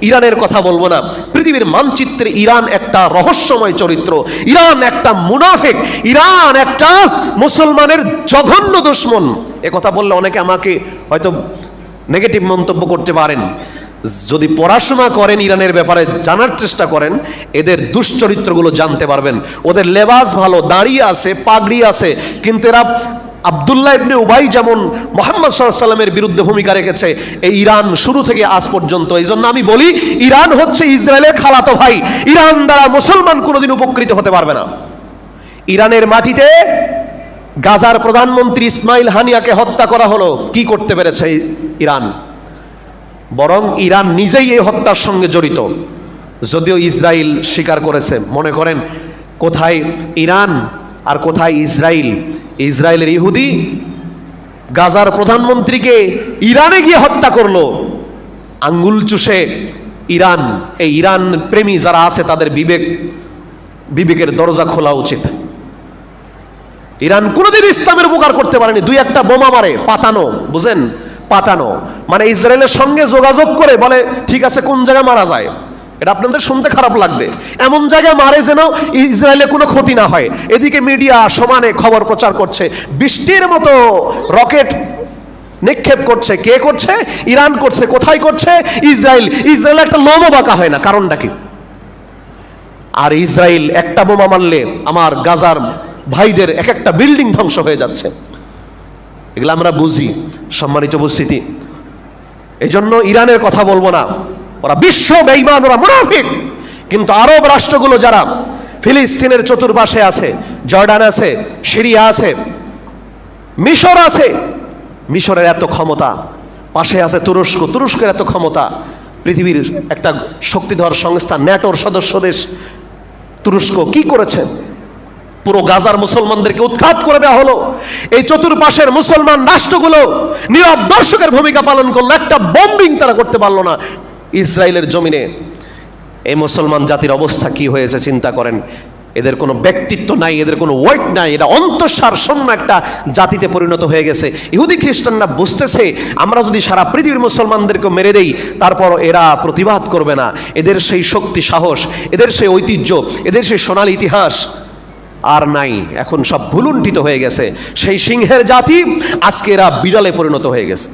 ইরানের কথা বলবো না। পৃথিবীর মানচিত্রে ইরান একটা রহস্যময় চরিত্র, ইরান একটা মুনাফিক, ইরান একটা মুসলমানের জঘন্য দুশমন। এ কথা বললে অনেকে আমাকে হয়তো নেগেটিভ মন্তব্য করতে পারেন। যদি পড়াশোনা করেন, ইরানের ব্যাপারে জানার চেষ্টা করেন, এদের দুশ্চরিত্রগুলো জানতে পারবেন। ওদের লেবাস ভালো, দাড়ি আছে, পাগড়ি আছে, কিন্তু এরা আব্দুল্লাহ ইবনে উবাই যেমন মুহাম্মদ সাল্লাল্লাহু আলাইহি ওয়াসাল্লামের বিরুদ্ধে ভূমিকা রেখেছে, এই ইরান শুরু থেকে আজ পর্যন্ত। এই জন্য আমি বলি, ইরান হচ্ছে ইসরায়েলের খালাতো ভাই। ইরান দ্বারা মুসলমান কোনোদিন উপকৃত হতে পারবে না। ইরানের মাটিতে গাজার প্রধানমন্ত্রী ইসমাইল হানিয়াকে হত্যা করা হলো। কি করতে পেরেছে ইরান? বরং ইরান নিজেই এই হত্যার সঙ্গে জড়িত, যদিও ইসরায়েল স্বীকার করেছে। মনে করেন কোথায় ইরান আর কোথায় ইসরায়েল? ইসরায়েলের ইহুদি গাজার প্রধানমন্ত্রীকে ইরানে গিয়ে হত্যা করলো। আঙ্গুল চুষে ইরান, এই ইরান প্রেমী যারা আছে তাদের বিবেকের দরজা খোলা উচিত। ইরান কোনোদিন ইসলামের উপকার করতে পারেনি। দুই একটা বোমা মারে, পাতানো, বুঝেন? পাতানো মানে ইসরায়েলের সঙ্গে যোগাযোগ করে বলে ঠিক আছে কোন জায়গায় মারা যায়। এটা আপনাদের শুনতে খারাপ লাগবে, এমন জায়গায় মারে যেন ইসরায়েলে কোনো ক্ষতি না হয়। এদিকে মিডিয়া সমানে খবর প্রচার করছে, বৃষ্টির মতো রকেট নিক্ষেপ করছে। কে করছে? ইরান করছে। কোথায় করছে? ইসরায়েল। ইসরায়েল একটা লোমও বাঁকা হয় না, কারণটা কি? আর ইসরায়েল একটা বোমা মারলে আমার গাজার ভাইদের এক একটা বিল্ডিং ধ্বংস হয়ে যাচ্ছে। এগুলো আমরা বুঝি। সম্মানিত উপস্থিতি, এই জন্য ইরানের কথা বলবো না, ওরা বিশ্ব বেঈমান, ওরা মুনাফিক। কিন্তু আরব রাষ্ট্রগুলো যারা ফিলিস্তিনের চতুর্পাশে আছে, জর্ডান আছে, সিরিয়া আছে, মিশর আছে, মিশরের এত ক্ষমতা, পাশে আছে তুরস্ক, তুরস্কের এত ক্ষমতা, পৃথিবীর একটা শক্তিধর সংস্থা ন্যাটোর সদস্য দেশ তুরস্ক কি করেছে? পুরো গাজার মুসলমানদেরকে উৎখাত করে দেওয়া হলো। এই চতুর্পাশের মুসলমান রাষ্ট্রগুলো নীরব দর্শকের ভূমিকা পালন করলো, একটা বম্বিং তারা করতে পারলো না ইসরায়েলের জমিনে। এই মুসলমান জাতির অবস্থা কি হয়েছে চিন্তা করেন। এদের কোনো ব্যক্তিত্ব নাই, এদের কোনো ওয়েট নাই, এটা অন্তঃসার শূন্য একটা জাতিতে পরিণত হয়ে গেছে। ইহুদি খ্রিস্টানরা বুঝতেছে আমরা যদি সারা পৃথিবীর মুসলমানদেরকে মেরে দেই, তারপর এরা প্রতিবাদ করবে না। এদের সেই শক্তি, সাহস, এদের সেই ঐতিহ্য, এদের সেই সোনালী ইতিহাস আর নাই। এখন সব ভুলুণ্ঠিত হয়ে গেছে। সেই সিংহের জাতি আজকে এরা বিড়ালে পরিণত হয়ে গেছে।